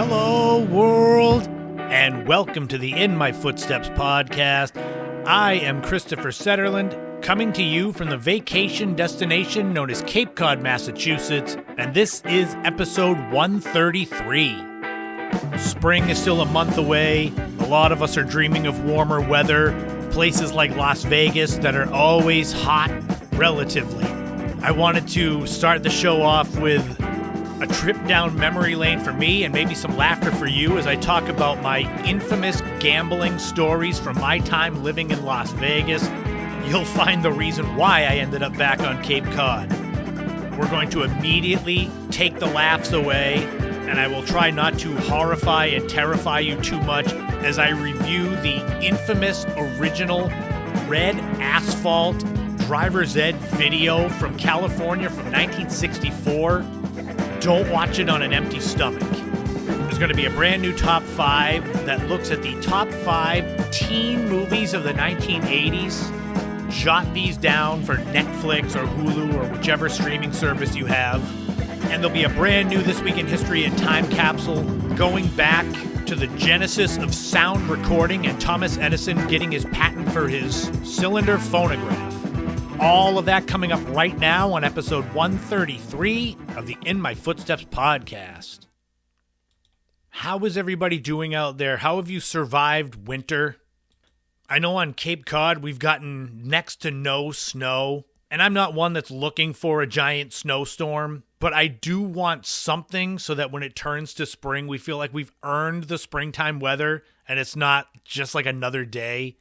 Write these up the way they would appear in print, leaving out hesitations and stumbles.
Hello, world, and welcome to the In My Footsteps podcast. I am Christopher Setterland, coming to you from the vacation destination known as Cape Cod, Massachusetts, and this is episode 133. Spring is still a month away. A lot of us are dreaming of warmer weather, places like Las Vegas that are always hot, relatively. I wanted to start the show off with a trip down memory lane for me and maybe some laughter for you as I talk about my infamous gambling stories from my time living in Las Vegas. You'll find the reason why I ended up back on Cape Cod. We're going to immediately take the laughs away, and I will try not to horrify and terrify you too much as I review the infamous original Red Asphalt driver's ed video from California from 1964. Don't watch it on an empty stomach. There's going to be a brand new top 5 that looks at the top 5 teen movies of the 1980s. Jot these down for Netflix or Hulu or whichever streaming service you have. And there'll be a brand new This Week in History and Time Capsule going back to the genesis of sound recording and Thomas Edison getting his patent for his cylinder phonograph. All of that coming up right now on episode 133 of the In My Footsteps podcast. How is everybody doing out there? How have you survived winter? I know on Cape Cod we've gotten next to no snow, and I'm not one that's looking for a giant snowstorm, but I do want something so that when it turns to spring, we feel like we've earned the springtime weather and it's not just like another day.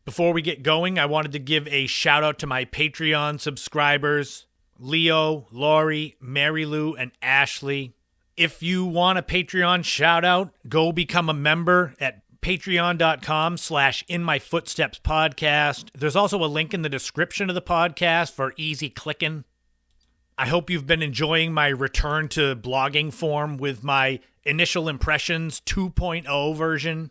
Before we get going, I wanted to give a shout out to my Patreon subscribers, Leo, Laurie, Mary Lou, and Ashley. If you want a Patreon shout out, go become a member at patreon.com/inmyfootstepspodcast. There's also a link in the description of the podcast for easy clicking. I hope you've been enjoying my return to blogging form with my Initial Impressions 2.0 version.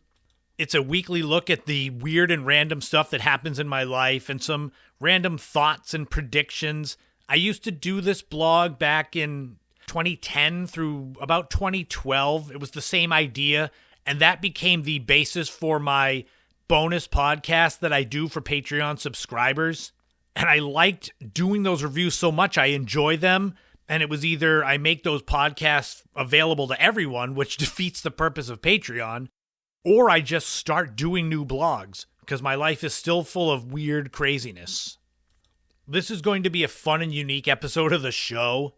It's a weekly look at the weird and random stuff that happens in my life and some random thoughts and predictions. I used to do this blog back in 2010 through about 2012. It was the same idea, and that became the basis for my bonus podcast that I do for Patreon subscribers. And I liked doing those reviews so much. I enjoy them. And it was either I make those podcasts available to everyone, which defeats the purpose of Patreon, or I just start doing new blogs because my life is still full of weird craziness. This is going to be a fun and unique episode of the show.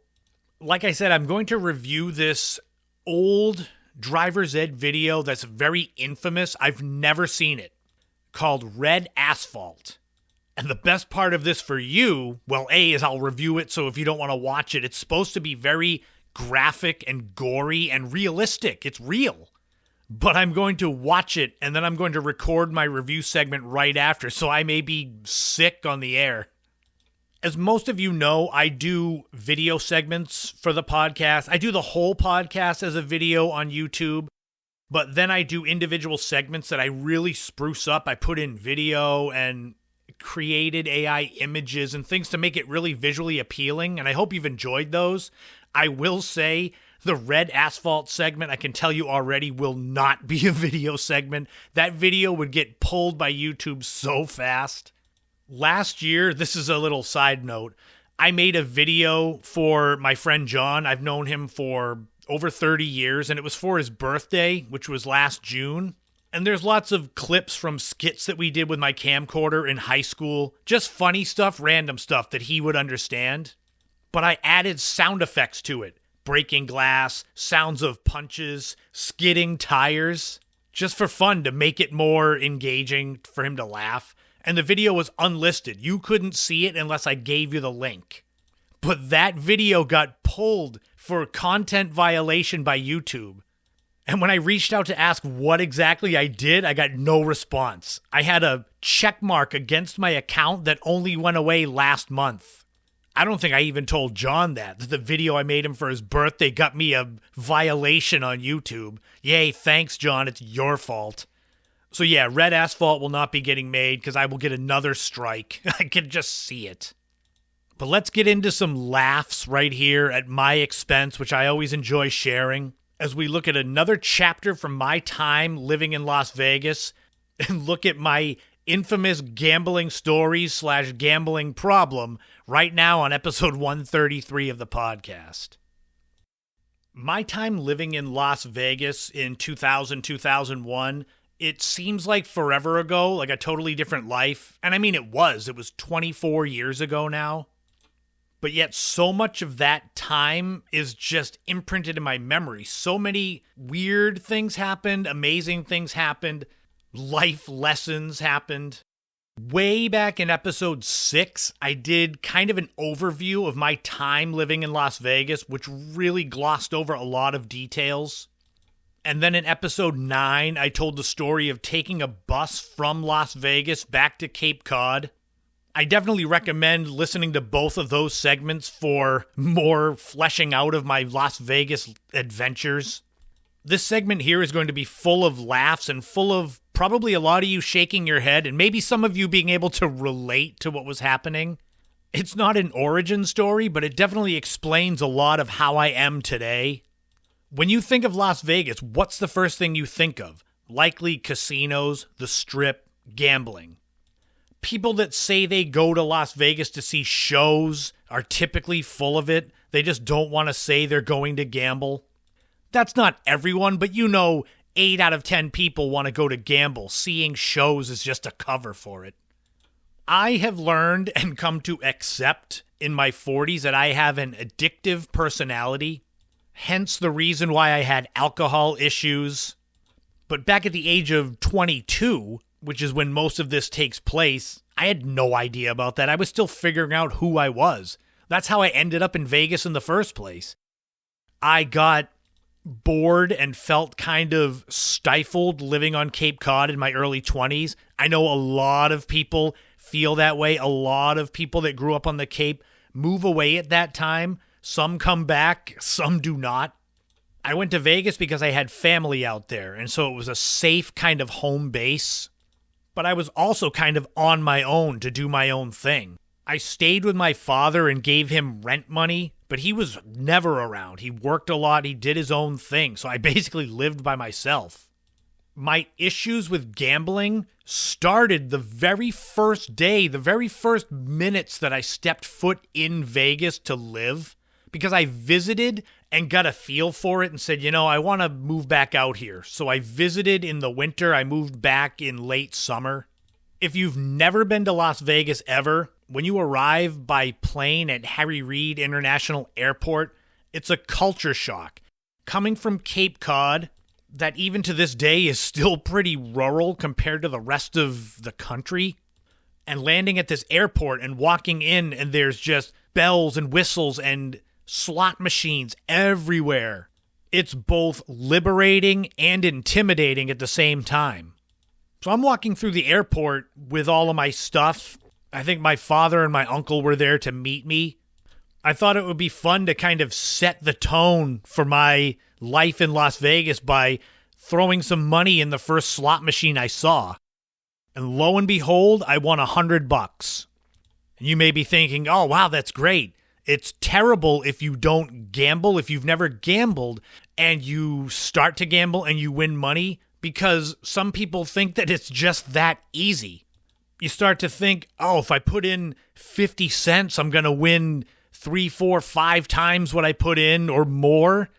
Like I said, I'm going to review this old driver's ed video that's very infamous. I've never seen it, called Red Asphalt. And the best part of this for you, well, A, is I'll review it, so if you don't want to watch it, it's supposed to be very graphic and gory and realistic. It's real. But I'm going to watch it, and then I'm going to record my review segment right after, so I may be sick on the air. As most of you know, I do video segments for the podcast. I do the whole podcast as a video on YouTube, but then I do individual segments that I really spruce up. I put in video and created AI images and things to make it really visually appealing, and I hope you've enjoyed those. I will say the Red Asphalt segment, I can tell you already, will not be a video segment. That video would get pulled by YouTube so fast. Last year, this is a little side note, I made a video for my friend John. I've known him for over 30 years, and it was for his birthday, which was last June. And there's lots of clips from skits that we did with my camcorder in high school. Just funny stuff, random stuff that he would understand. But I added sound effects to it. Breaking glass, sounds of punches, skidding tires. Just for fun to make it more engaging for him to laugh. And the video was unlisted. You couldn't see it unless I gave you the link. But that video got pulled for content violation by YouTube. And when I reached out to ask what exactly I did, I got no response. I had a check mark against my account that only went away last month. I don't think I even told John that the video I made him for his birthday got me a violation on YouTube. Yay, thanks, John. It's your fault. So yeah, Red Asphalt will not be getting made because I will get another strike. I can just see it. But let's get into some laughs right here at my expense, which I always enjoy sharing. as we look at another chapter from my time living in Las Vegas and look at my infamous gambling stories / gambling problem right now on episode 133 of the podcast. My time living in Las Vegas in 2000, 2001, it seems like forever ago, like a totally different life. And I mean, it was 24 years ago now. But yet so much of that time is just imprinted in my memory. So many weird things happened, amazing things happened, life lessons happened. Way back in episode 6, I did kind of an overview of my time living in Las Vegas, which really glossed over a lot of details. And then in episode 9, I told the story of taking a bus from Las Vegas back to Cape Cod. I definitely recommend listening to both of those segments for more fleshing out of my Las Vegas adventures. This segment here is going to be full of laughs and full of probably a lot of you shaking your head and maybe some of you being able to relate to what was happening. It's not an origin story, but it definitely explains a lot of how I am today. When you think of Las Vegas, what's the first thing you think of? Likely casinos, the Strip, gambling. People that say they go to Las Vegas to see shows are typically full of it. They just don't want to say they're going to gamble. That's not everyone, but 8 out of 10 people want to go to gamble. Seeing shows is just a cover for it. I have learned and come to accept in my 40s that I have an addictive personality, hence the reason why I had alcohol issues. But back at the age of 22, which is when most of this takes place, I had no idea about that. I was still figuring out who I was. That's how I ended up in Vegas in the first place. I got bored and felt kind of stifled living on Cape Cod in my early 20s. I know a lot of people feel that way. A lot of people that grew up on the Cape move away at that time. Some come back, some do not. I went to Vegas because I had family out there, and so it was a safe kind of home base. But I was also kind of on my own to do my own thing. I stayed with my father and gave him rent money, but he was never around. He worked a lot. He did his own thing. So I basically lived by myself. My issues with gambling started the very first day, the very first minutes that I stepped foot in Vegas to live, because I visited and got a feel for it and said, I want to move back out here. So I visited in the winter. I moved back in late summer. If you've never been to Las Vegas ever, when you arrive by plane at Harry Reid International Airport, it's a culture shock. Coming from Cape Cod, that even to this day is still pretty rural compared to the rest of the country, and landing at this airport and walking in and there's just bells and whistles and slot machines everywhere. It's both liberating and intimidating at the same time. So I'm walking through the airport with all of my stuff. I think my father and my uncle were there to meet me. I thought it would be fun to kind of set the tone for my life in Las Vegas by throwing some money in the first slot machine I saw. And lo and behold, I won $100. And you may be thinking, oh, wow, that's great. It's terrible if you don't gamble, if you've never gambled and you start to gamble and you win money, because some people think that it's just that easy. You start to think, oh, if I put in 50 cents, I'm going to win 3, 4, 5 times what I put in or more.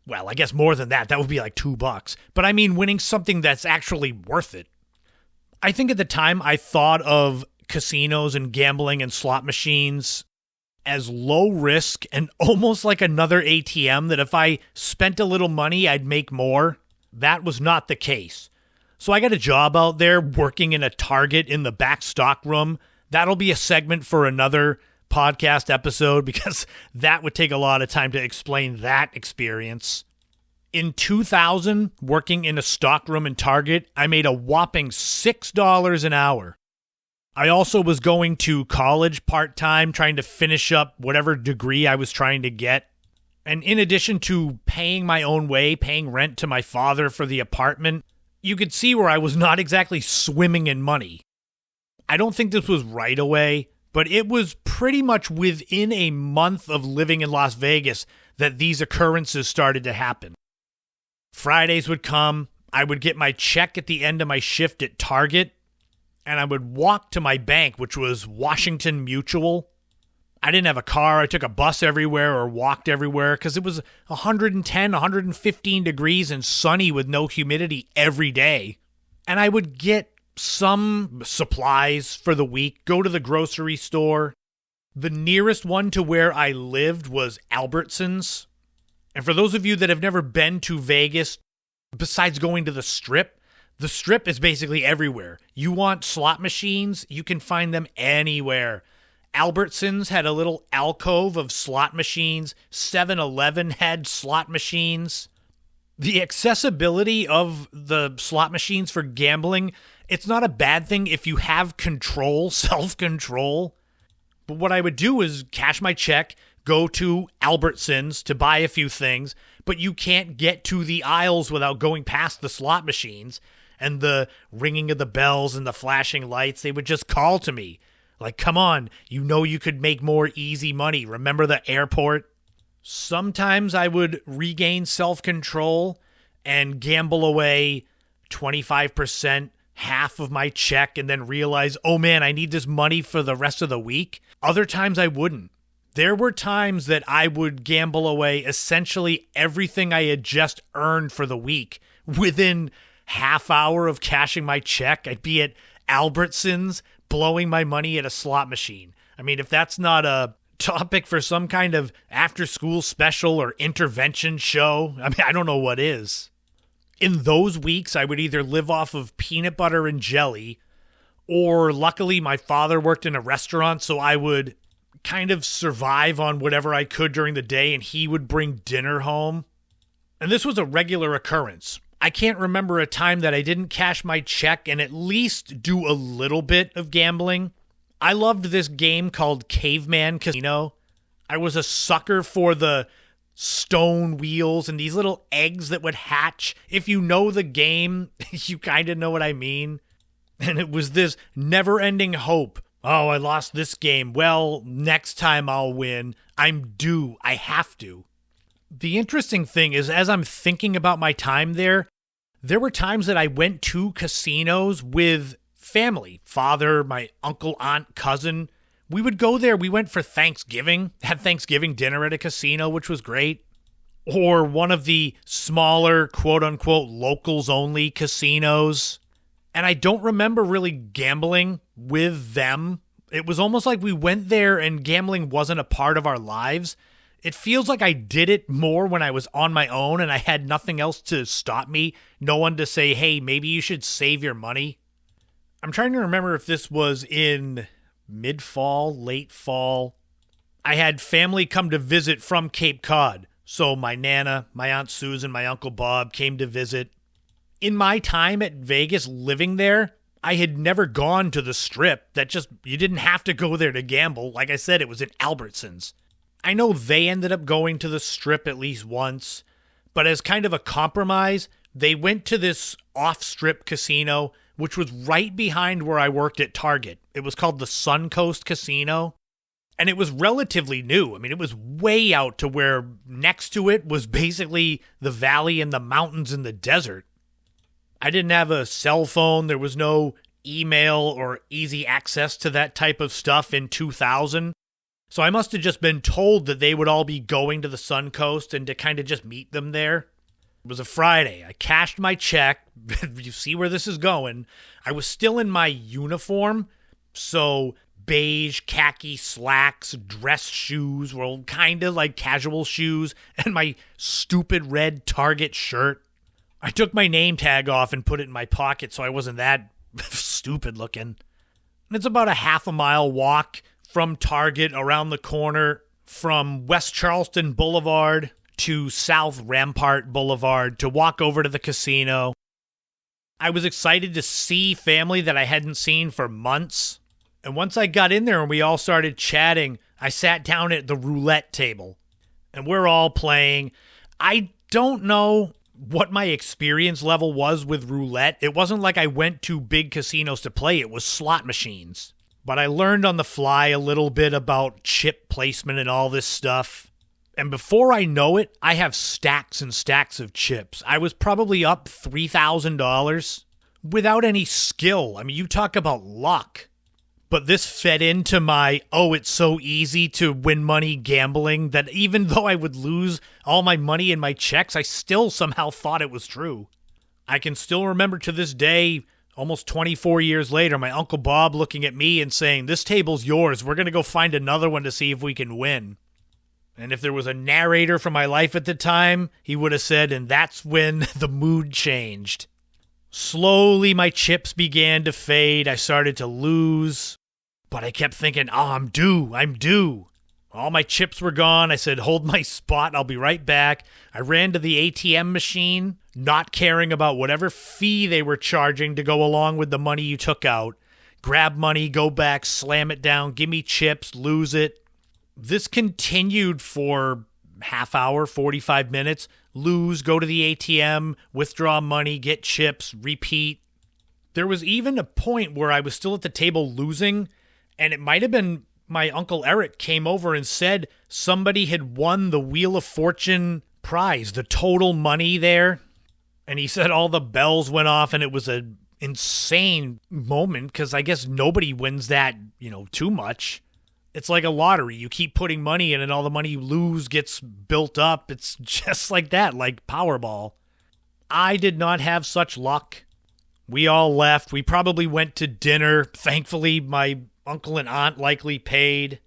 Well, I guess more than that. That would be like $2. But I mean winning something that's actually worth it. I think at the time I thought of casinos and gambling and slot machines as low risk and almost like another ATM, that if I spent a little money, I'd make more. That was not the case. So I got a job out there working in a Target in the back stock room. That'll be a segment for another podcast episode because that would take a lot of time to explain that experience. In 2000, working in a stock room in Target, I made a whopping $6 an hour. I also was going to college part-time, trying to finish up whatever degree I was trying to get. And in addition to paying my own way, paying rent to my father for the apartment, you could see where I was not exactly swimming in money. I don't think this was right away, but it was pretty much within a month of living in Las Vegas that these occurrences started to happen. Fridays would come. I would get my check at the end of my shift at Target, and I would walk to my bank, which was Washington Mutual. I didn't have a car. I took a bus everywhere or walked everywhere because it was 110, 115 degrees and sunny with no humidity every day. And I would get some supplies for the week, go to the grocery store. The nearest one to where I lived was Albertsons. And for those of you that have never been to Vegas, besides going to the Strip is basically everywhere. You want slot machines, you can find them anywhere. Albertsons had a little alcove of slot machines. 7-Eleven had slot machines. The accessibility of the slot machines for gambling, it's not a bad thing if you have control, self-control. But what I would do is cash my check, go to Albertsons to buy a few things, but you can't get to the aisles without going past the slot machines and the ringing of the bells and the flashing lights. They would just call to me. Like, come on, you know you could make more easy money. Remember the airport? Sometimes I would regain self-control and gamble away 25%, half of my check, and then realize, oh man, I need this money for the rest of the week. Other times I wouldn't. There were times that I would gamble away essentially everything I had just earned for the week. Within half hour of cashing my check, I'd be at Albertsons blowing my money at a slot machine. I mean, if that's not a topic for some kind of after-school special or intervention show, I mean, I don't know what is. In those weeks, I would either live off of peanut butter and jelly, or luckily my father worked in a restaurant, so I would kind of survive on whatever I could during the day, and he would bring dinner home. And this was a regular occurrence. I can't remember a time that I didn't cash my check and at least do a little bit of gambling. I loved this game called Caveman Casino. I was a sucker for the stone wheels and these little eggs that would hatch. If you know the game, you kind of know what I mean. And it was this never-ending hope. Oh, I lost this game. Well, next time I'll win. I'm due. I have to. The interesting thing is, as I'm thinking about my time there were times that I went to casinos with family, father, my uncle, aunt, cousin. We would go there. We went for Thanksgiving, had Thanksgiving dinner at a casino, which was great. Or one of the smaller, quote-unquote, locals-only casinos. And I don't remember really gambling with them. It was almost like we went there and gambling wasn't a part of our lives. It feels like I did it more when I was on my own and I had nothing else to stop me. No one to say, hey, maybe you should save your money. I'm trying to remember if this was in mid-fall, late fall. I had family come to visit from Cape Cod. So my Nana, my Aunt Susan, my Uncle Bob came to visit. In my time at Vegas living there, I had never gone to the Strip. You didn't have to go there to gamble. Like I said, it was at Albertsons. I know they ended up going to the Strip at least once, but as kind of a compromise, they went to this off-strip casino, which was right behind where I worked at Target. It was called the Suncoast Casino, and it was relatively new. I mean, it was way out to where next to it was basically the valley and the mountains and the desert. I didn't have a cell phone. There was no email or easy access to that type of stuff in 2000. So I must have just been told that they would all be going to the Suncoast and to kind of just meet them there. It was a Friday. I cashed my check. You see where this is going. I was still in my uniform, so beige khaki slacks, dress shoes, well, kind of like casual shoes, and my stupid red Target shirt. I took my name tag off and put it in my pocket so I wasn't that stupid looking. And it's about a half a mile walk from Target around the corner from West Charleston Boulevard to South Rampart Boulevard to walk over to the casino. I was excited to see family that I hadn't seen for months. And once I got in there and we all started chatting, I sat down at the roulette table. And we're all playing. I don't know what my experience level was with roulette. It wasn't like I went to big casinos to play. It was slot machines. But I learned on the fly a little bit about chip placement and all this stuff. And before I know it, I have stacks and stacks of chips. I was probably up $3,000 without any skill. I mean, you talk about luck. But this fed into my, it's so easy to win money gambling that even though I would lose all my money in my checks, I still somehow thought it was true. I can still remember to this day, almost 24 years later, my Uncle Bob looking at me and saying, "This table's yours. We're going to go find another one to see if we can win." And if there was a narrator for my life at the time, he would have said, "And that's when the mood changed." Slowly, my chips began to fade. I started to lose. But I kept thinking, I'm due. All my chips were gone. I said, hold my spot. I'll be right back. I ran to the ATM machine, not caring about whatever fee they were charging to go along with the money you took out. Grab money, go back, slam it down, give me chips, lose it. This continued for half hour, 45 minutes. Lose, go to the ATM, withdraw money, get chips, repeat. There was even a point where I was still at the table losing, and it might have been my Uncle Eric came over and said somebody had won the Wheel of Fortune prize, the total money there. And he said all the bells went off, and it was an insane moment because I guess nobody wins that, too much. It's like a lottery. You keep putting money in and all the money you lose gets built up. It's just like that, like Powerball. I did not have such luck. We all left. We probably went to dinner. Thankfully, my uncle and aunt likely paid.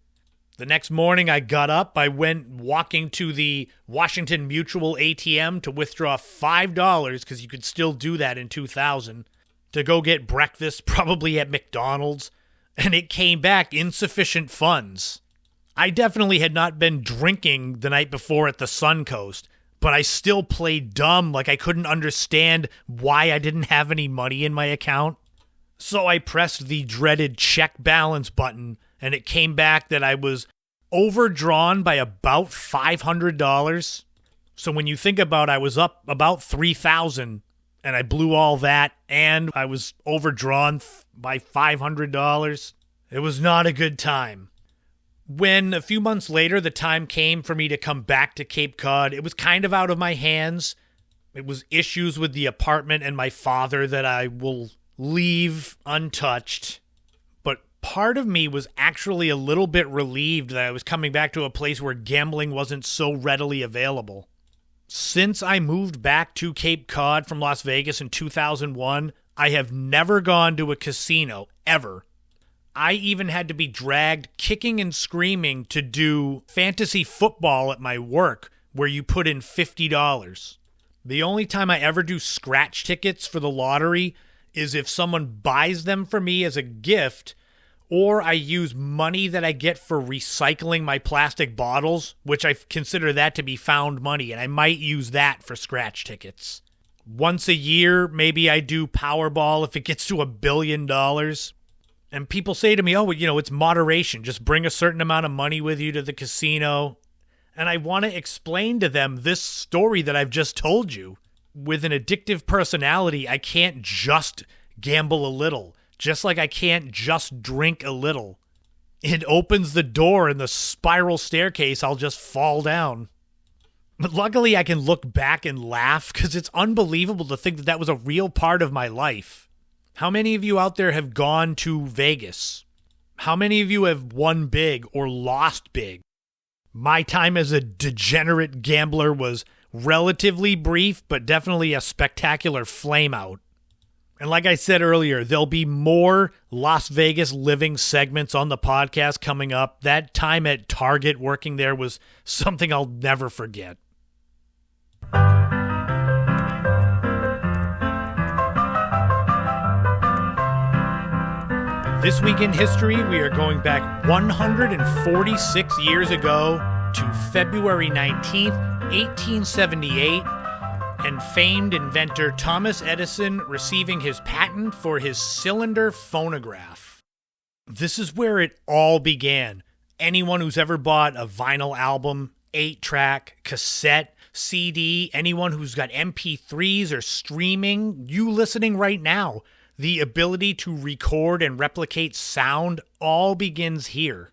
The next morning I got up. I went walking to the Washington Mutual ATM to withdraw $5 because you could still do that in 2000 to go get breakfast, probably at McDonald's. And it came back insufficient funds. I definitely had not been drinking the night before at the Suncoast, but I still played dumb like I couldn't understand why I didn't have any money in my account. So I pressed the dreaded check balance button, and it came back that I was overdrawn by about $500. So when you think about I was up about $3,000, and I blew all that, and I was overdrawn by $500. It was not a good time. When a few months later the time came for me to come back to Cape Cod, it was kind of out of my hands. It was issues with the apartment and my father that I will leave untouched. But part of me was actually a little bit relieved that I was coming back to a place where gambling wasn't so readily available. Since I moved back to Cape Cod from Las Vegas in 2001, I have never gone to a casino, ever. I even had to be dragged kicking and screaming to do fantasy football at my work, where you put in $50. The only time I ever do scratch tickets for the lottery is if someone buys them for me as a gift, or I use money that I get for recycling my plastic bottles, which I consider that to be found money, and I might use that for scratch tickets. Once a year, maybe I do Powerball if it gets to $1 billion. And people say to me, it's moderation. Just bring a certain amount of money with you to the casino. And I want to explain to them this story that I've just told you. With an addictive personality, I can't just gamble a little, just like I can't just drink a little. It opens the door and the spiral staircase, I'll just fall down. But luckily I can look back and laugh because it's unbelievable to think that that was a real part of my life. How many of you out there have gone to Vegas? How many of you have won big or lost big? My time as a degenerate gambler was relatively brief, but definitely a spectacular flameout. And like I said earlier, there'll be more Las Vegas living segments on the podcast coming up. That time at Target working there was something I'll never forget. This week in history, we are going back 146 years ago to February 19th, 1878, and famed inventor Thomas Edison receiving his patent for his cylinder phonograph. This is where it all began. Anyone who's ever bought a vinyl album, 8-track, cassette, CD, anyone who's got MP3s or streaming, you listening right now, the ability to record and replicate sound all begins here.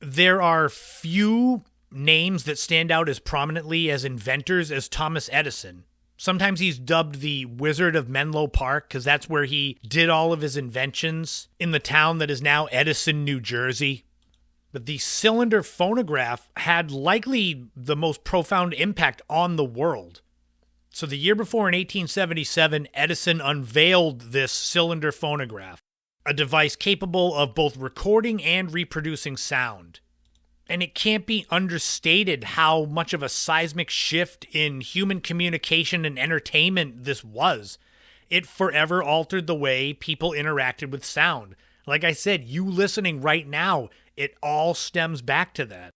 There are few names that stand out as prominently as inventors as Thomas Edison. Sometimes he's dubbed the Wizard of Menlo Park because that's where he did all of his inventions in the town that is now Edison, New Jersey. But the cylinder phonograph had likely the most profound impact on the world. So the year before, in 1877, Edison unveiled this cylinder phonograph, a device capable of both recording and reproducing sound. And it can't be understated how much of a seismic shift in human communication and entertainment this was. It forever altered the way people interacted with sound. Like I said, you listening right now, it all stems back to that.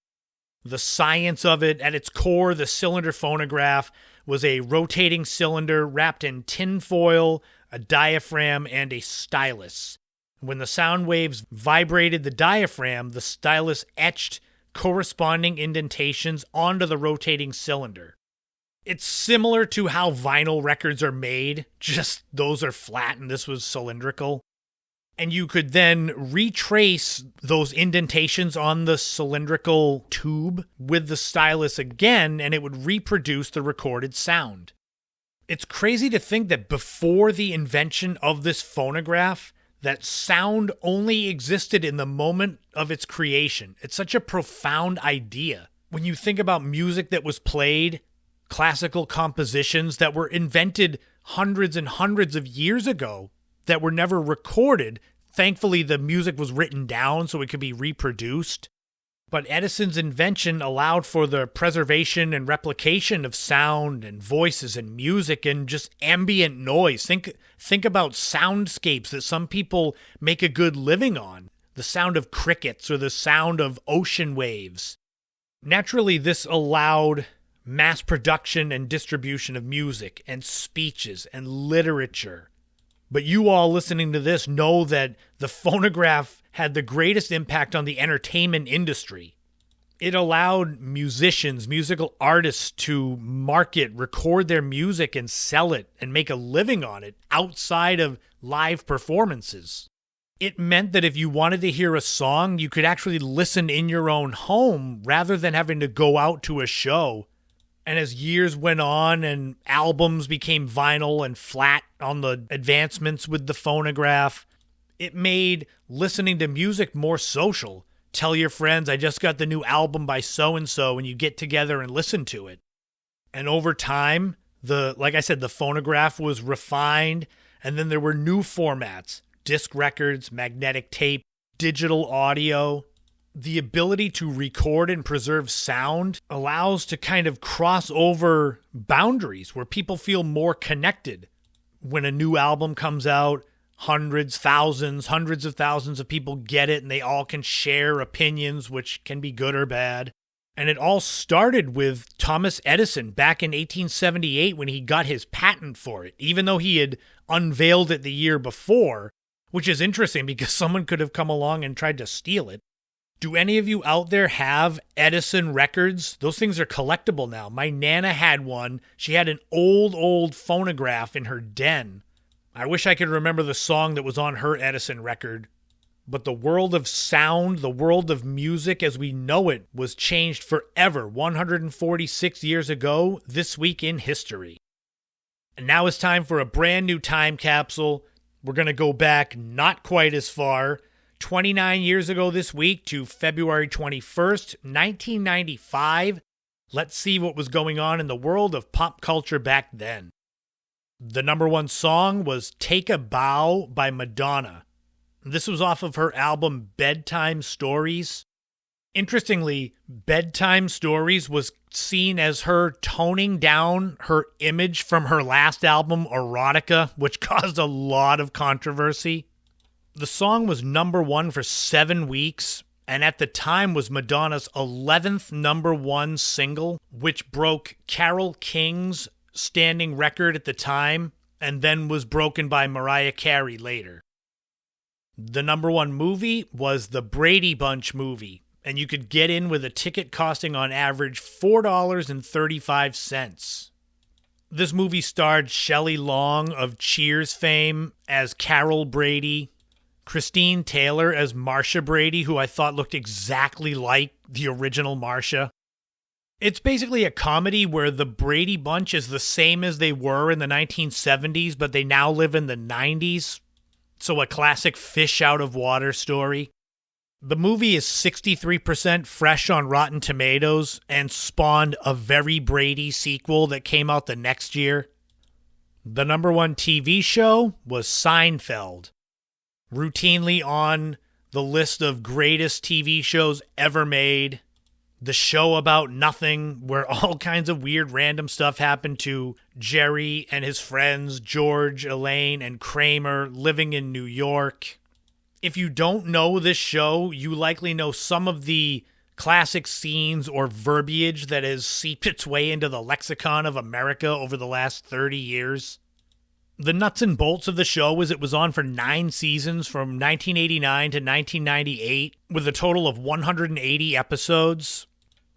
The science of it, at its core, the cylinder phonograph was a rotating cylinder wrapped in tin foil, a diaphragm, and a stylus. When the sound waves vibrated the diaphragm, the stylus etched corresponding indentations onto the rotating cylinder. It's similar to how vinyl records are made, just those are flat and this was cylindrical. And you could then retrace those indentations on the cylindrical tube with the stylus again, and it would reproduce the recorded sound. It's crazy to think that before the invention of this phonograph, that sound only existed in the moment of its creation. It's such a profound idea. When you think about music that was played, classical compositions that were invented hundreds and hundreds of years ago, that were never recorded. Thankfully, the music was written down so it could be reproduced. But Edison's invention allowed for the preservation and replication of sound and voices and music and just ambient noise. Think about soundscapes that some people make a good living on. The sound of crickets or the sound of ocean waves. Naturally, this allowed mass production and distribution of music and speeches and literature. But you all listening to this know that the phonograph had the greatest impact on the entertainment industry. It allowed musicians, musical artists to market, record their music and sell it and make a living on it outside of live performances. It meant that if you wanted to hear a song, you could actually listen in your own home rather than having to go out to a show. And as years went on and albums became vinyl and flat on the advancements with the phonograph, it made listening to music more social. Tell your friends, I just got the new album by so-and-so, and you get together and listen to it. And over time, like I said, the phonograph was refined, and then there were new formats, disc records, magnetic tape, digital audio. The ability to record and preserve sound allows to kind of cross over boundaries where people feel more connected. When a new album comes out, hundreds of thousands of people get it and they all can share opinions, which can be good or bad. And it all started with Thomas Edison back in 1878 when he got his patent for it, even though he had unveiled it the year before, which is interesting because someone could have come along and tried to steal it. Do any of you out there have Edison records? Those things are collectible now. My Nana had one. She had an old phonograph in her den. I wish I could remember the song that was on her Edison record. But the world of sound, the world of music as we know it, was changed forever 146 years ago, this week in history. And now it's time for a brand new time capsule. We're going to go back not quite as far, 29 years ago this week to February 21st, 1995. Let's see what was going on in the world of pop culture back then. The number one song was Take a Bow by Madonna. This was off of her album Bedtime Stories. Interestingly, Bedtime Stories was seen as her toning down her image from her last album, Erotica, which caused a lot of controversy. The song was number one for 7 weeks, and at the time was Madonna's 11th number one single, which broke Carole King's standing record at the time, and then was broken by Mariah Carey later. The number one movie was the Brady Bunch movie, and you could get in with a ticket costing on average $4.35. This movie starred Shelley Long of Cheers fame as Carol Brady, Christine Taylor as Marcia Brady, who I thought looked exactly like the original Marcia, It's basically a comedy where the Brady Bunch is the same as they were in the 1970s, but they now live in the 90s. So a classic fish out of water story. The movie is 63% fresh on Rotten Tomatoes and spawned a Very Brady sequel that came out the next year. The number one TV show was Seinfeld, routinely on the list of greatest TV shows ever made. The show about nothing, where all kinds of weird random stuff happened to Jerry and his friends, George, Elaine, and Kramer, living in New York. If you don't know this show, you likely know some of the classic scenes or verbiage that has seeped its way into the lexicon of America over the last 30 years. The nuts and bolts of the show is it was on for 9 seasons from 1989 to 1998 with a total of 180 episodes.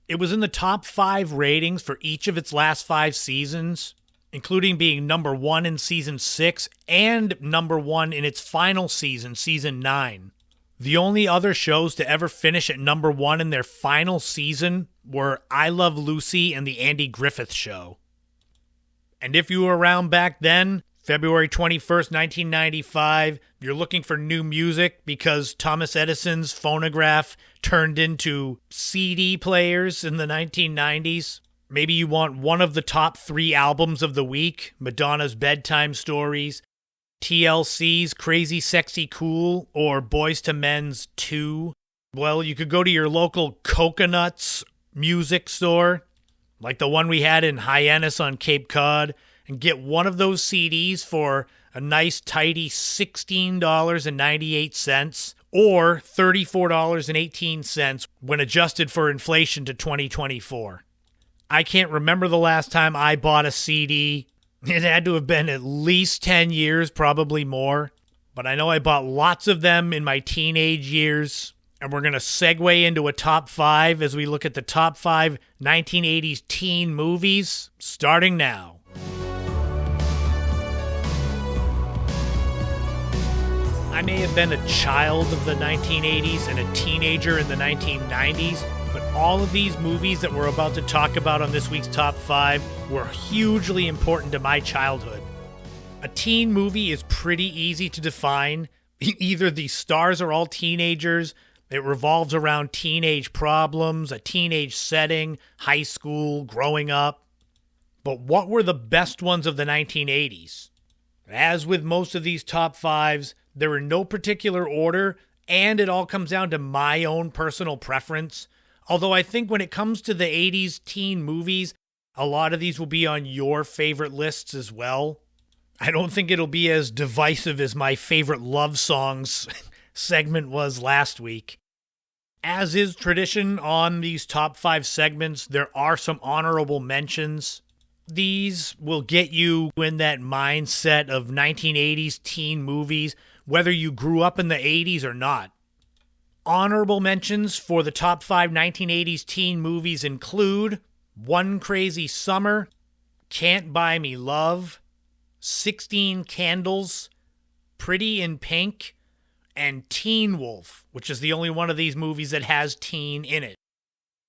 It was in the top 5 ratings for each of its last 5 seasons, including being number 1 in season 6 and number 1 in its final season, season 9. The only other shows to ever finish at number 1 in their final season were I Love Lucy and The Andy Griffith Show. And if you were around back then, February 21st, 1995, you're looking for new music because Thomas Edison's phonograph turned into CD players in the 1990s. Maybe you want one of the top 3 albums of the week, Madonna's Bedtime Stories, TLC's Crazy Sexy Cool, or Boyz II Men's 2. Well, you could go to your local Coconuts music store, like the one we had in Hyannis on Cape Cod, and get one of those CDs for a nice tidy $16.98 or $34.18 when adjusted for inflation to 2024. I can't remember the last time I bought a CD. It had to have been at least 10 years, probably more. But I know I bought lots of them in my teenage years. And we're going to segue into a top 5 as we look at the top 5 1980s teen movies, starting now. I may have been a child of the 1980s and a teenager in the 1990s, but all of these movies that we're about to talk about on this week's top 5 were hugely important to my childhood. A teen movie is pretty easy to define. Either the stars are all teenagers, it revolves around teenage problems, a teenage setting, high school, growing up. But what were the best ones of the 1980s? As with most of these top 5s, they're in no particular order, and it all comes down to my own personal preference. Although I think when it comes to the 80s teen movies, a lot of these will be on your favorite lists as well. I don't think it'll be as divisive as my favorite love songs segment was last week. As is tradition on these top 5 segments, there are some honorable mentions. These will get you in that mindset of 1980s teen movies, whether you grew up in the 80s or not. Honorable mentions for the top 5 1980s teen movies include One Crazy Summer, Can't Buy Me Love, 16 Candles, Pretty in Pink, and Teen Wolf, which is the only one of these movies that has teen in it.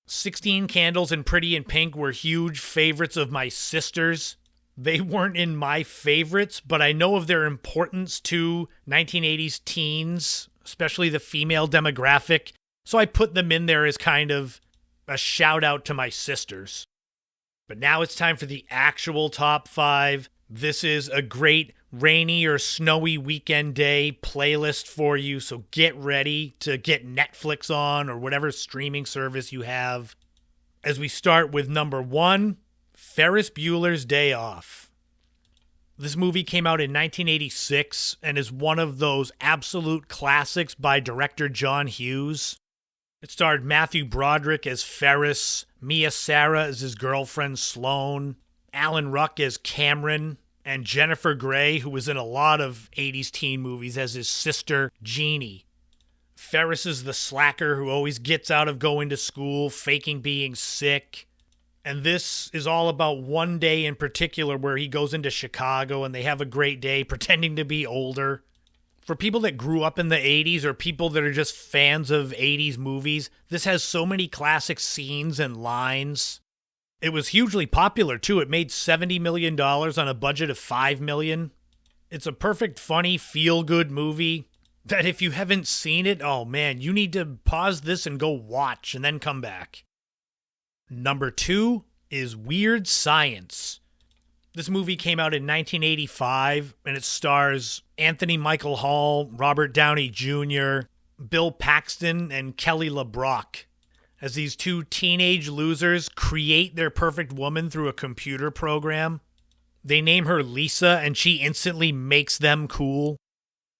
16 Candles and Pretty in Pink were huge favorites of my sisters. They weren't in my favorites, but I know of their importance to 1980s teens, especially the female demographic, so I put them in there as kind of a shout out to my sisters. But now it's time for the actual top 5. This is a great rainy or snowy weekend day playlist for you, so get ready to get Netflix on or whatever streaming service you have. As we start with number 1, Ferris Bueller's Day Off. This movie came out in 1986 and is one of those absolute classics by director John Hughes. It starred Matthew Broderick as Ferris, Mia Sara as his girlfriend Sloane, Alan Ruck as Cameron, and Jennifer Grey, who was in a lot of 80s teen movies, as his sister Jeannie. Ferris is the slacker who always gets out of going to school, faking being sick. And this is all about one day in particular where he goes into Chicago and they have a great day pretending to be older. For people that grew up in the 80s or people that are just fans of 80s movies, this has so many classic scenes and lines. It was hugely popular, too. It made $70 million on a budget of $5 million. It's a perfect, funny, feel-good movie that if you haven't seen it, oh man, you need to pause this and go watch and then come back. Number 2 is Weird Science. This movie came out in 1985, and it stars Anthony Michael Hall, Robert Downey Jr., Bill Paxton, and Kelly LeBrock, as these two teenage losers create their perfect woman through a computer program. They name her Lisa, and she instantly makes them cool.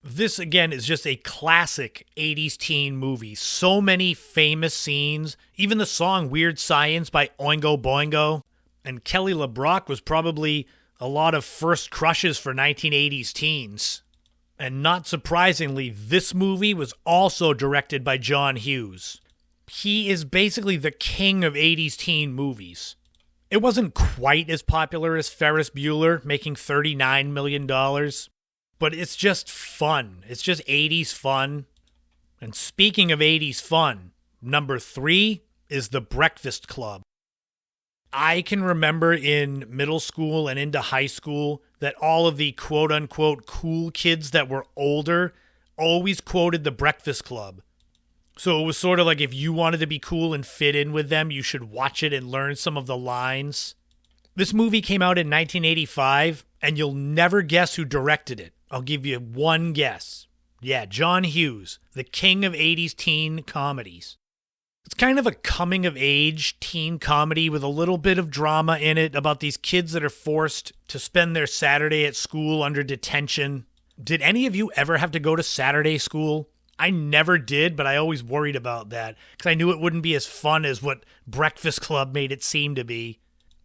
This, again, is just a classic 80s teen movie. So many famous scenes, even the song Weird Science by Oingo Boingo. And Kelly LeBrock was probably a lot of first crushes for 1980s teens. And not surprisingly, this movie was also directed by John Hughes. He is basically the king of 80s teen movies. It wasn't quite as popular as Ferris Bueller, making $39 million, but it's just fun. It's just 80s fun. And speaking of 80s fun, number 3 is The Breakfast Club. I can remember in middle school and into high school that all of the quote-unquote cool kids that were older always quoted The Breakfast Club. So it was sort of like if you wanted to be cool and fit in with them, you should watch it and learn some of the lines. This movie came out in 1985, and you'll never guess who directed it. I'll give you one guess. Yeah, John Hughes, the king of 80s teen comedies. It's kind of a coming-of-age teen comedy with a little bit of drama in it about these kids that are forced to spend their Saturday at school under detention. Did any of you ever have to go to Saturday school? I never did, but I always worried about that because I knew it wouldn't be as fun as what Breakfast Club made it seem to be.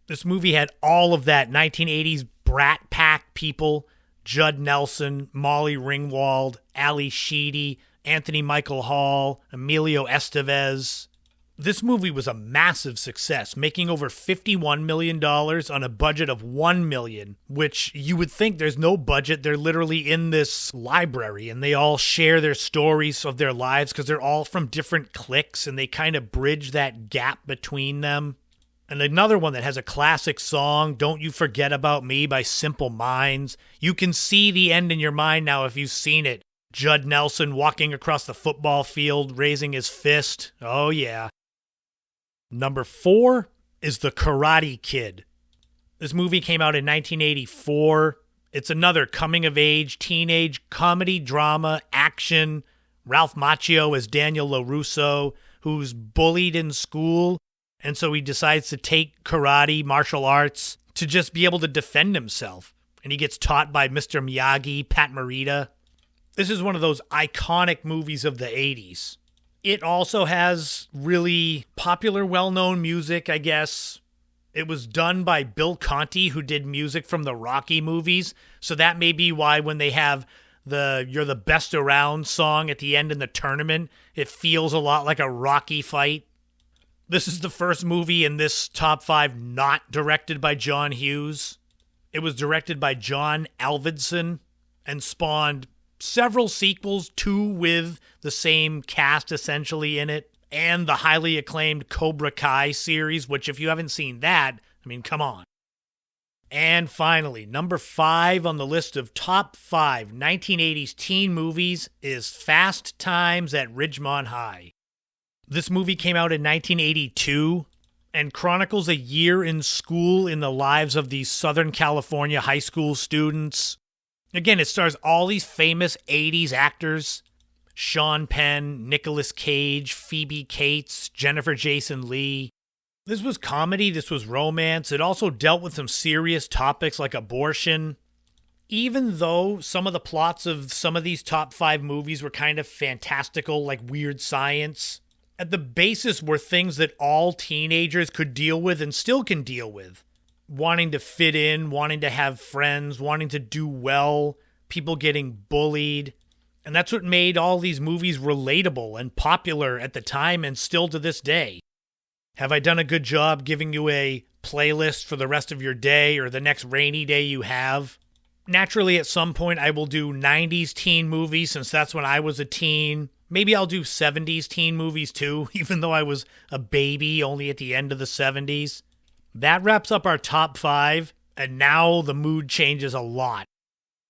This movie had all of that 1980s brat pack people: Judd Nelson, Molly Ringwald, Ali Sheedy, Anthony Michael Hall, Emilio Estevez. This movie was a massive success, making over $51 million on a budget of $1 million, which you would think there's no budget. They're literally in this library, and they all share their stories of their lives because they're all from different cliques, and they kind of bridge that gap between them. And another one that has a classic song, Don't You Forget About Me by Simple Minds. You can see the end in your mind now if you've seen it. Judd Nelson walking across the football field, raising his fist. Oh, yeah. Number 4 is The Karate Kid. This movie came out in 1984. It's another coming-of-age, teenage comedy, drama, action. Ralph Macchio as Daniel LaRusso, who's bullied in school, and so he decides to take karate, martial arts, to just be able to defend himself. And he gets taught by Mr. Miyagi, Pat Morita. This is one of those iconic movies of the 80s. It also has really popular, well-known music, I guess. It was done by Bill Conti, who did music from the Rocky movies. So that may be why when they have the You're the Best Around song at the end in the tournament, it feels a lot like a Rocky fight. This is the first movie in this top 5 not directed by John Hughes. It was directed by John Alvidson and spawned several sequels, 2 with the same cast essentially in it, and the highly acclaimed Cobra Kai series, which if you haven't seen that, I mean, come on. And finally, number 5 on the list of top 5 1980s teen movies is Fast Times at Ridgemont High. This movie came out in 1982 and chronicles a year in school in the lives of these Southern California high school students. Again, it stars all these famous 80s actors: Sean Penn, Nicolas Cage, Phoebe Cates, Jennifer Jason Leigh. This was comedy, this was romance. It also dealt with some serious topics like abortion. Even though some of the plots of some of these top 5 movies were kind of fantastical, like Weird Science, at the basis were things that all teenagers could deal with and still can deal with. Wanting to fit in, wanting to have friends, wanting to do well, people getting bullied. And that's what made all these movies relatable and popular at the time and still to this day. Have I done a good job giving you a playlist for the rest of your day or the next rainy day you have? Naturally, at some point, I will do 90s teen movies since that's when I was a teen. Maybe I'll do 70s teen movies too, even though I was a baby only at the end of the 70s. That wraps up our top 5, and now the mood changes a lot.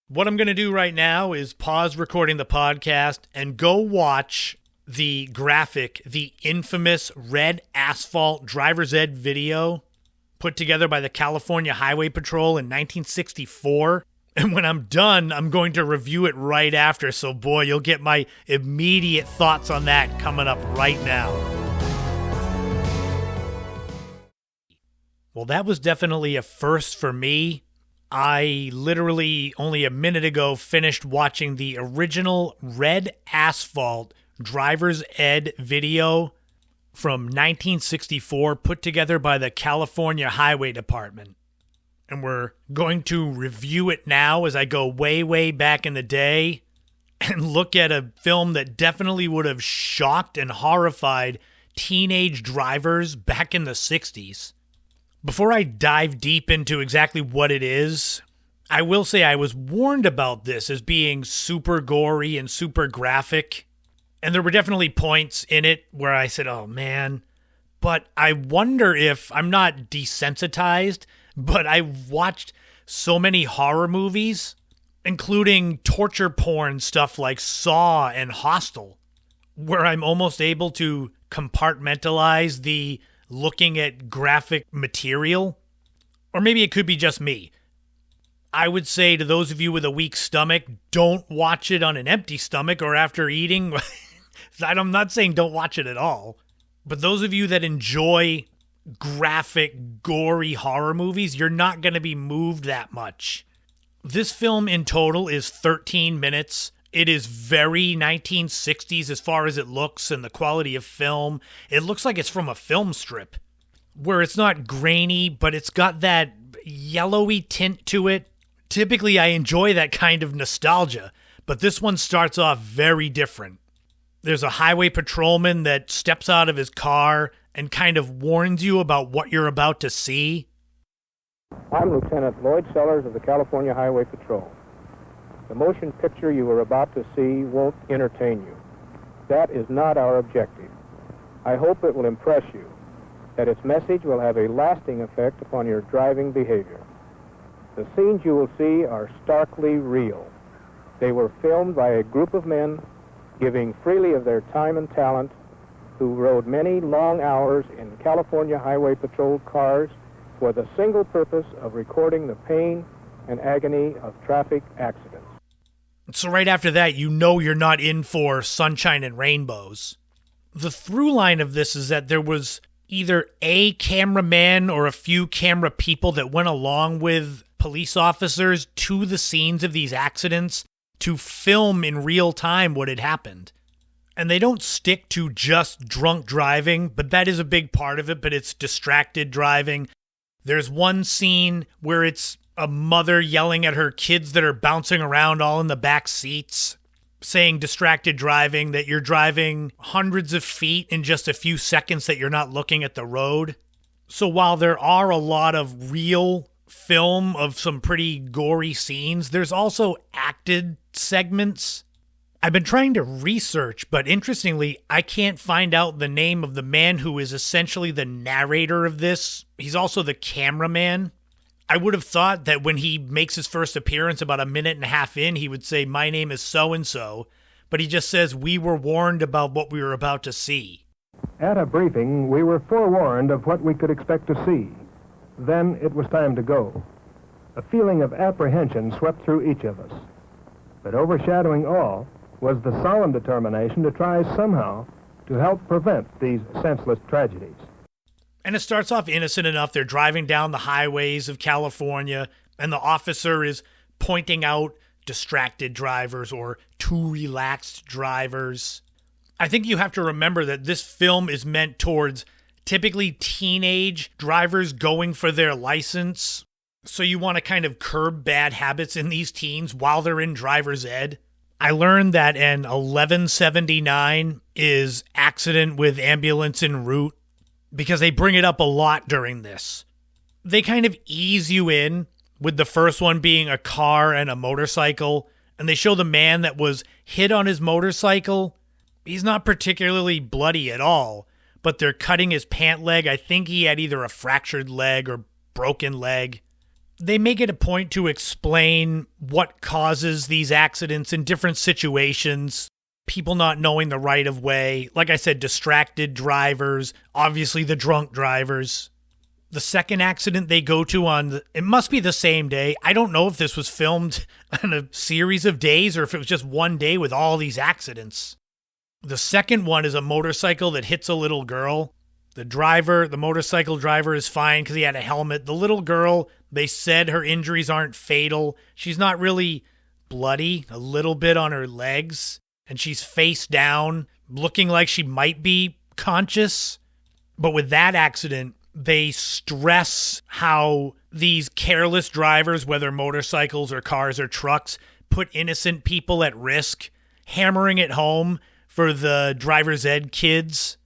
What I'm going to do right now is pause recording the podcast and go watch the graphic, the infamous Red Asphalt driver's ed video put together by the California Highway Patrol in 1964. And when I'm done, I'm going to review it right after. So boy, you'll get my immediate thoughts on that coming up right now. Well, that was definitely a first for me. I literally only a minute ago finished watching the original Red Asphalt driver's ed video from 1964 put together by the California Highway Department. And we're going to review it now as I go way, way back in the day and look at a film that definitely would have shocked and horrified teenage drivers back in the 60s. Before I dive deep into exactly what it is, I will say I was warned about this as being super gory and super graphic. And there were definitely points in it where I said, oh man. But I wonder if I'm not desensitized, but I've watched so many horror movies, including torture porn stuff like Saw and Hostel, where I'm almost able to compartmentalize the looking at graphic material. Or maybe it could be just me. I would say to those of you with a weak stomach, don't watch it on an empty stomach or after eating. I'm not saying don't watch it at all. But those of you that enjoy graphic, gory horror movies, you're not going to be moved that much. This film in total is 13 minutes. It is very 1960s as far as it looks and the quality of film. It looks like it's from a film strip, where it's not grainy, but it's got that yellowy tint to it. Typically, I enjoy that kind of nostalgia, but this one starts off very different. There's a highway patrolman that steps out of his car and kind of warns you about what you're about to see. I'm Lieutenant Lloyd Sellers of the California Highway Patrol. The motion picture you are about to see won't entertain you. That is not our objective. I hope it will impress you, that its message will have a lasting effect upon your driving behavior. The scenes you will see are starkly real. They were filmed by a group of men giving freely of their time and talent, who rode many long hours in California Highway Patrol cars for the single purpose of recording the pain and agony of traffic accidents. So right after that, you know you're not in for sunshine and rainbows. The through line of this is that there was either a cameraman or a few camera people that went along with police officers to the scenes of these accidents to film in real time what had happened. And they don't stick to just drunk driving, but that is a big part of it, but it's distracted driving. There's one scene where it's a mother yelling at her kids that are bouncing around all in the back seats, saying distracted driving, that you're driving hundreds of feet in just a few seconds that you're not looking at the road. So while there are a lot of real film of some pretty gory scenes, there's also acted segments. I've been trying to research, but interestingly, I can't find out the name of the man who is essentially the narrator of this. He's also the cameraman. I would have thought that when he makes his first appearance about a minute and a half in, he would say, "My name is so-and-so," but he just says, "We were warned about what we were about to see." At a briefing, we were forewarned of what we could expect to see. Then it was time to go. A feeling of apprehension swept through each of us. But overshadowing all was the solemn determination to try somehow to help prevent these senseless tragedies. And it starts off innocent enough. They're driving down the highways of California, and the officer is pointing out distracted drivers or too relaxed drivers. I think you have to remember that this film is meant towards typically teenage drivers going for their license. So you want to kind of curb bad habits in these teens while they're in driver's ed. I learned that an 1179 is accident with ambulance en route because they bring it up a lot during this. They kind of ease you in with the first one being a car and a motorcycle, and they show the man that was hit on his motorcycle. He's not particularly bloody at all, but they're cutting his pant leg. I think he had either a fractured leg or broken leg. They make it a point to explain what causes these accidents in different situations. People not knowing the right of way. Like I said, distracted drivers, obviously the drunk drivers. The second accident they go to it must be the same day. I don't know if this was filmed on a series of days or if it was just one day with all these accidents. The second one is a motorcycle that hits a little girl. The motorcycle driver is fine because he had a helmet. The little girl, they said her injuries aren't fatal. She's not really bloody, a little bit on her legs, and she's face down, looking like she might be conscious. But with that accident, they stress how these careless drivers, whether motorcycles or cars or trucks, put innocent people at risk, hammering it home for the driver's ed kids.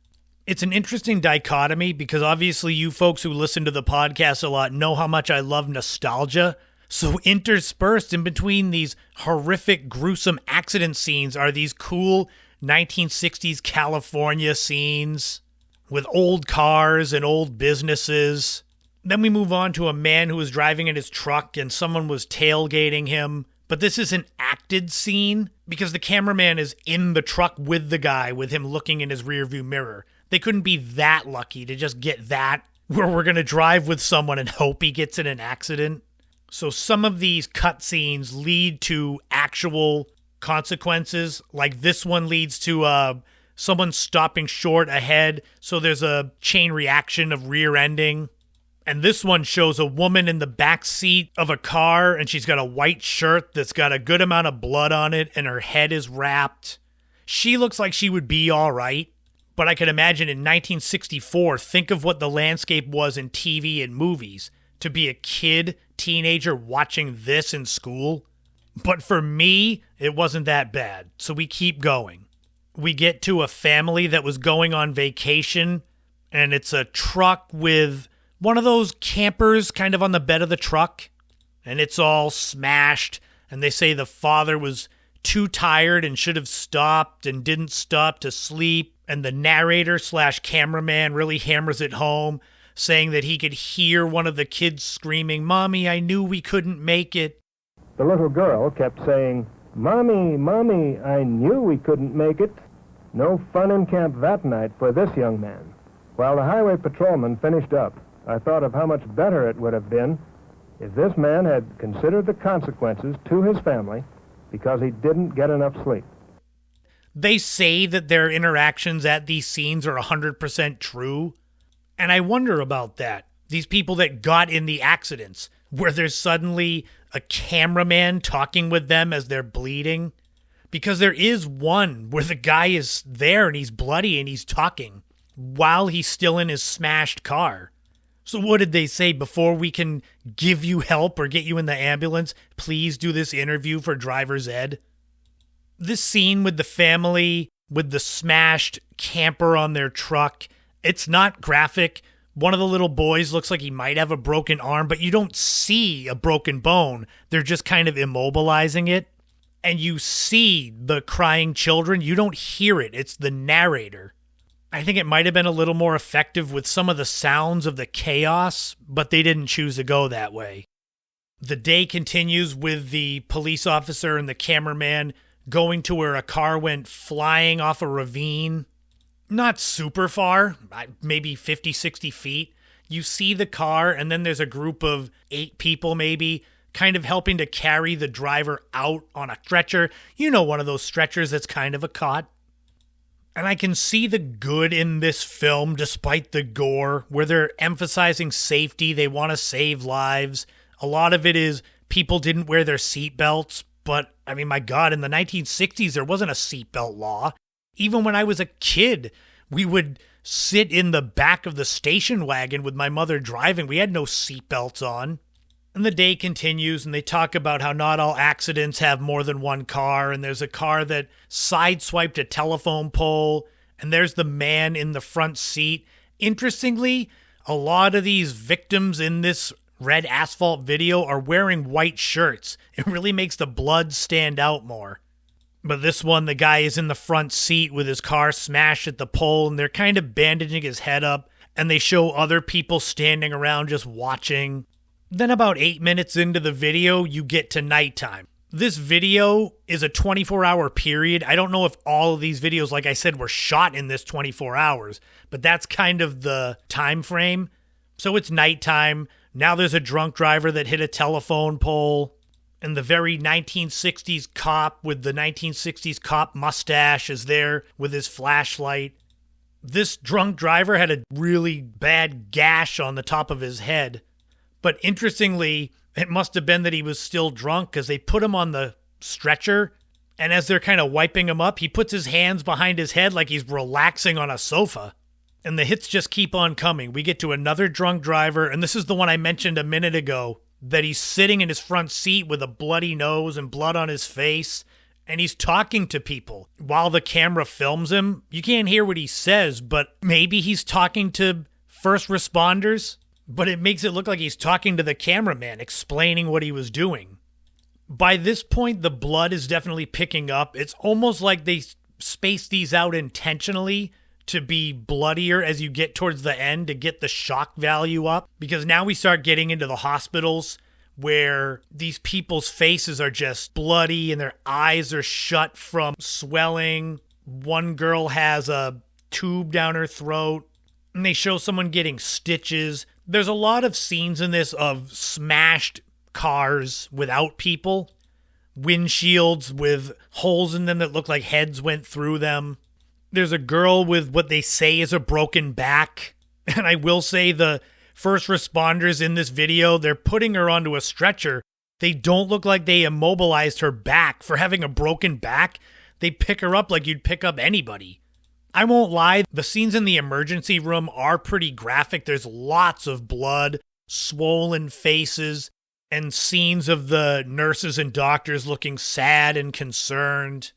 It's an interesting dichotomy because obviously you folks who listen to the podcast a lot know how much I love nostalgia. So interspersed in between these horrific, gruesome accident scenes are these cool 1960s California scenes with old cars and old businesses. Then we move on to a man who was driving in his truck and someone was tailgating him. But this is an acted scene because the cameraman is in the truck with the guy, with him looking in his rearview mirror. They couldn't be that lucky to just get that, where we're going to drive with someone and hope he gets in an accident. So some of these cut scenes lead to actual consequences. Like this one leads to someone stopping short ahead, so there's a chain reaction of rear-ending. And this one shows a woman in the back seat of a car, and she's got a white shirt that's got a good amount of blood on it, and her head is wrapped. She looks like she would be all right, but I could imagine in 1964, think of what the landscape was in TV and movies, to be a teenager watching this in school. But for me, it wasn't that bad, so we keep going. We get to a family that was going on vacation, and it's a truck with one of those campers kind of on the bed of the truck, and it's all smashed, and they say the father was too tired and should have stopped and didn't stop to sleep, and the narrator/cameraman really hammers it home, saying that he could hear one of the kids screaming, "Mommy, I knew we couldn't make it." The little girl kept saying, "Mommy, Mommy, I knew we couldn't make it." No fun in camp that night for this young man. While the highway patrolman finished up, I thought of how much better it would have been if this man had considered the consequences to his family because he didn't get enough sleep. They say that their interactions at these scenes are 100% true, and I wonder about that. These people that got in the accidents, where there's suddenly a cameraman talking with them as they're bleeding. Because there is one where the guy is there and he's bloody and he's talking while he's still in his smashed car. So what did they say? Before we can give you help or get you in the ambulance, please do this interview for driver's ed. This scene with the family, with the smashed camper on their truck, it's not graphic. One of the little boys looks like he might have a broken arm, but you don't see a broken bone. They're just kind of immobilizing it. And you see the crying children. You don't hear it. It's the narrator. I think it might have been a little more effective with some of the sounds of the chaos, but they didn't choose to go that way. The day continues with the police officer and the cameraman going to where a car went flying off a ravine. Not super far, maybe 50, 60 feet. You see the car, and then there's a group of 8 people maybe kind of helping to carry the driver out on a stretcher. You know, one of those stretchers that's kind of a cot. And I can see the good in this film, despite the gore, where they're emphasizing safety. They want to save lives. A lot of it is people didn't wear their seatbelts. But, I mean, my God, in the 1960s, there wasn't a seatbelt law. Even when I was a kid, we would sit in the back of the station wagon with my mother driving. We had no seatbelts on. And the day continues, and they talk about how not all accidents have more than one car, and there's a car that sideswiped a telephone pole, and there's the man in the front seat. Interestingly, a lot of these victims in this Red Asphalt video are wearing white shirts. It really makes the blood stand out more. But this one, the guy is in the front seat with his car smashed at the pole, and they're kind of bandaging his head up, and they show other people standing around just watching. Then about 8 minutes into the video, you get to nighttime. This video is a 24-hour period. I don't know if all of these videos, like I said, were shot in this 24 hours, but that's kind of the time frame. So it's nighttime. Now there's a drunk driver that hit a telephone pole. And the very 1960s cop with the 1960s cop mustache is there with his flashlight. This drunk driver had a really bad gash on the top of his head. But interestingly, it must have been that he was still drunk because they put him on the stretcher. And as they're kind of wiping him up, he puts his hands behind his head like he's relaxing on a sofa. And the hits just keep on coming. We get to another drunk driver, and this is the one I mentioned a minute ago, that he's sitting in his front seat with a bloody nose and blood on his face, and he's talking to people while the camera films him. You can't hear what he says, but maybe he's talking to first responders, but it makes it look like he's talking to the cameraman, explaining what he was doing. By this point, the blood is definitely picking up. It's almost like they spaced these out intentionally to be bloodier as you get towards the end to get the shock value up, because now we start getting into the hospitals where these people's faces are just bloody and their eyes are shut from swelling. One girl has a tube down her throat, and they show someone getting stitches. There's a lot of scenes in this of smashed cars without people, windshields with holes in them that look like heads went through them. There's a girl with what they say is a broken back. And I will say the first responders in this video, they're putting her onto a stretcher. They don't look like they immobilized her back for having a broken back. They pick her up like you'd pick up anybody. I won't lie, the scenes in the emergency room are pretty graphic. There's lots of blood, swollen faces, and scenes of the nurses and doctors looking sad and concerned.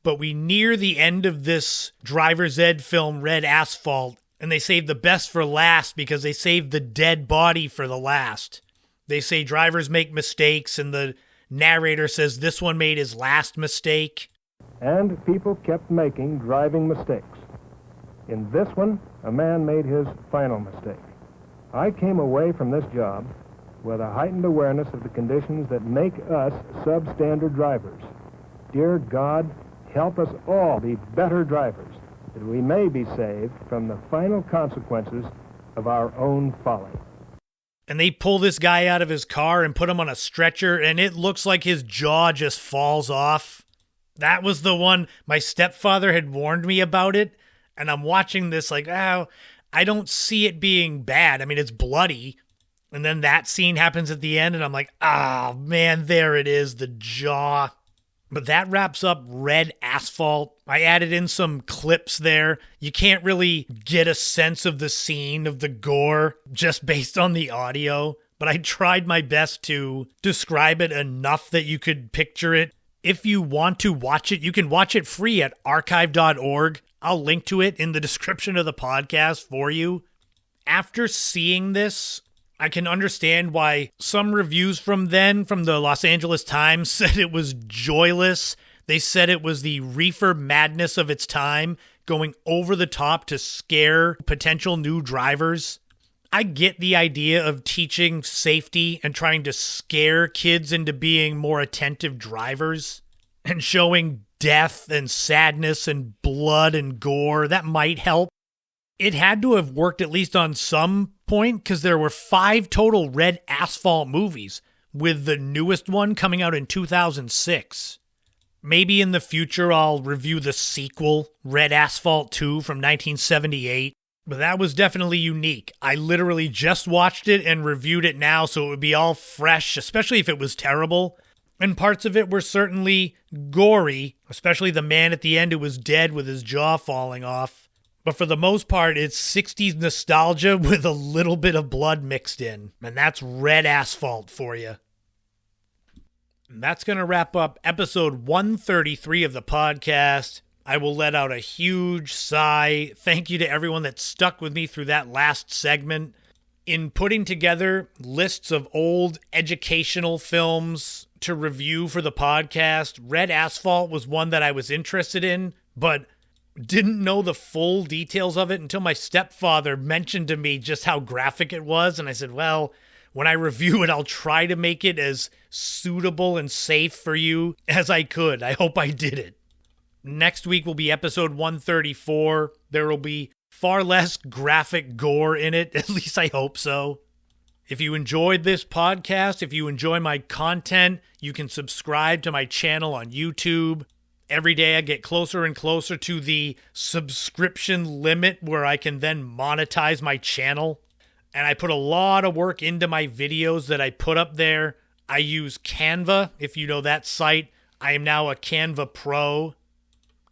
But we near the end of this driver's ed film, Red Asphalt, and they saved the best for last because they saved the dead body for the last. They say drivers make mistakes, and the narrator says this one made his last mistake. And people kept making driving mistakes. In this one, a man made his final mistake. I came away from this job with a heightened awareness of the conditions that make us substandard drivers. Dear God, help us all be better drivers, that we may be saved from the final consequences of our own folly. And they pull this guy out of his car and put him on a stretcher, and it looks like his jaw just falls off. That was the one, my stepfather had warned me about it, and I'm watching this like, oh, I don't see it being bad. I mean, it's bloody. And then that scene happens at the end, and I'm like, ah, man, there it is, the jaw. But that wraps up Red Asphalt. I added in some clips there. You can't really get a sense of the scene, of the gore, just based on the audio. But I tried my best to describe it enough that you could picture it. If you want to watch it, you can watch it free at archive.org. I'll link to it in the description of the podcast for you. After seeing this, I can understand why some reviews from the Los Angeles Times said it was joyless. They said it was the reefer madness of its time, going over the top to scare potential new drivers. I get the idea of teaching safety and trying to scare kids into being more attentive drivers and showing death and sadness and blood and gore. That might help. It had to have worked at least on some point because there were 5 total Red Asphalt movies, with the newest one coming out in 2006. Maybe in the future I'll review the sequel, Red Asphalt 2 from 1978, but that was definitely unique. I literally just watched it and reviewed it now, so it would be all fresh, especially if it was terrible. And parts of it were certainly gory, especially the man at the end who was dead with his jaw falling off. But for the most part, it's 60s nostalgia with a little bit of blood mixed in. And that's Red Asphalt for you. And that's going to wrap up episode 133 of the podcast. I will let out a huge sigh. Thank you to everyone that stuck with me through that last segment. In putting together lists of old educational films to review for the podcast. Red Asphalt was one that I was interested in, but didn't know the full details of it until my stepfather mentioned to me just how graphic it was. And I said, well, when I review it, I'll try to make it as suitable and safe for you as I could. I hope I did it. Next week will be episode 134. There will be far less graphic gore in it. At least I hope so. If you enjoyed this podcast, if you enjoy my content, you can subscribe to my channel on YouTube. Every day I get closer and closer to the subscription limit where I can then monetize my channel. And I put a lot of work into my videos that I put up there. I use Canva, if you know that site. I am now a Canva Pro.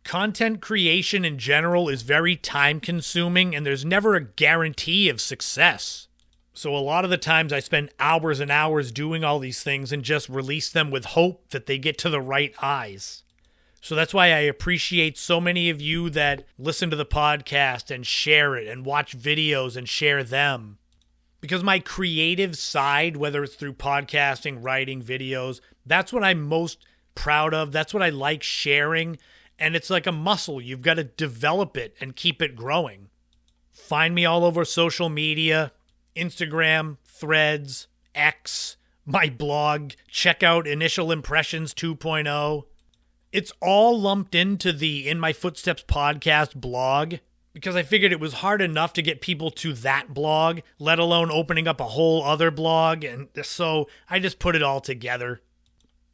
Content creation in general is very time consuming and there's never a guarantee of success. So a lot of the times I spend hours and hours doing all these things and just release them with hope that they get to the right eyes. So that's why I appreciate so many of you that listen to the podcast and share it and watch videos and share them. Because my creative side, whether it's through podcasting, writing, videos, that's what I'm most proud of. That's what I like sharing. And it's like a muscle. You've got to develop it and keep it growing. Find me all over social media, Instagram, Threads, X, my blog. Check out Initial Impressions 2.0. It's all lumped into the In My Footsteps podcast blog because I figured it was hard enough to get people to that blog, let alone opening up a whole other blog. And so I just put it all together.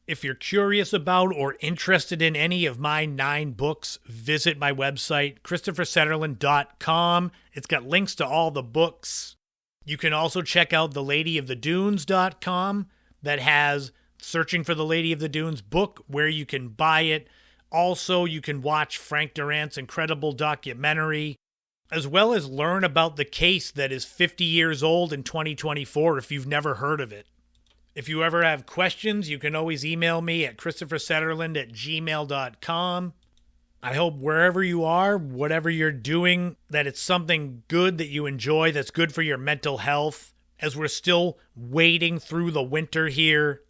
If you're curious about or interested in any of my 9 books, visit my website, ChristopherSetterland.com. It's got links to all the books. You can also check out TheLadyOfTheDunes.com that has Searching for the Lady of the Dunes book where you can buy it. Also, you can watch Frank Durant's incredible documentary, as well as learn about the case that is 50 years old in 2024 if you've never heard of it. If you ever have questions, you can always email me at ChristopherSetterland@gmail.com. I hope wherever you are, whatever you're doing, that it's something good that you enjoy, that's good for your mental health, as we're still wading through the winter here.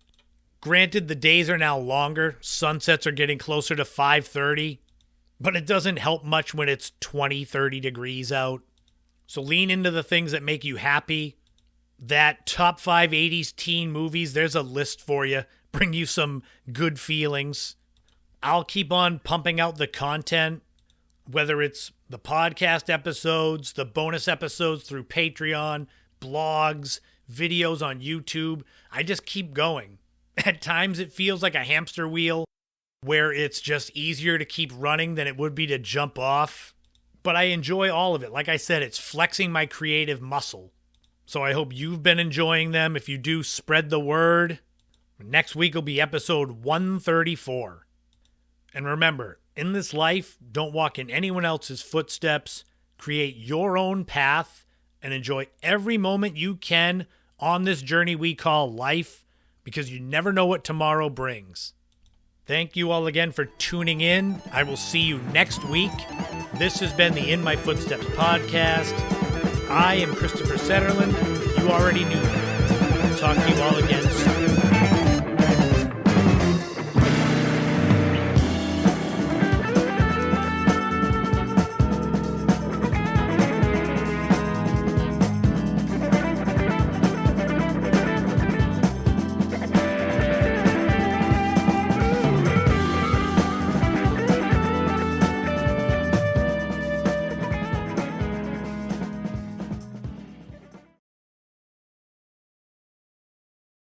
Granted, the days are now longer. Sunsets are getting closer to 5:30, but it doesn't help much when it's 20, 30 degrees out. So lean into the things that make you happy. That top 5 80s teen movies, there's a list for you. Bring you some good feelings. I'll keep on pumping out the content, whether it's the podcast episodes, the bonus episodes through Patreon, blogs, videos on YouTube. I just keep going. At times it feels like a hamster wheel where it's just easier to keep running than it would be to jump off. But I enjoy all of it. Like I said, it's flexing my creative muscle. So I hope you've been enjoying them. If you do, spread the word. Next week will be episode 134. And remember, in this life, don't walk in anyone else's footsteps. Create your own path and enjoy every moment you can on this journey we call life, because you never know what tomorrow brings. Thank you all again for tuning in. I will see you next week. This has been the In My Footsteps podcast. I am Christopher Setterland. You already knew that. I'll talk to you all again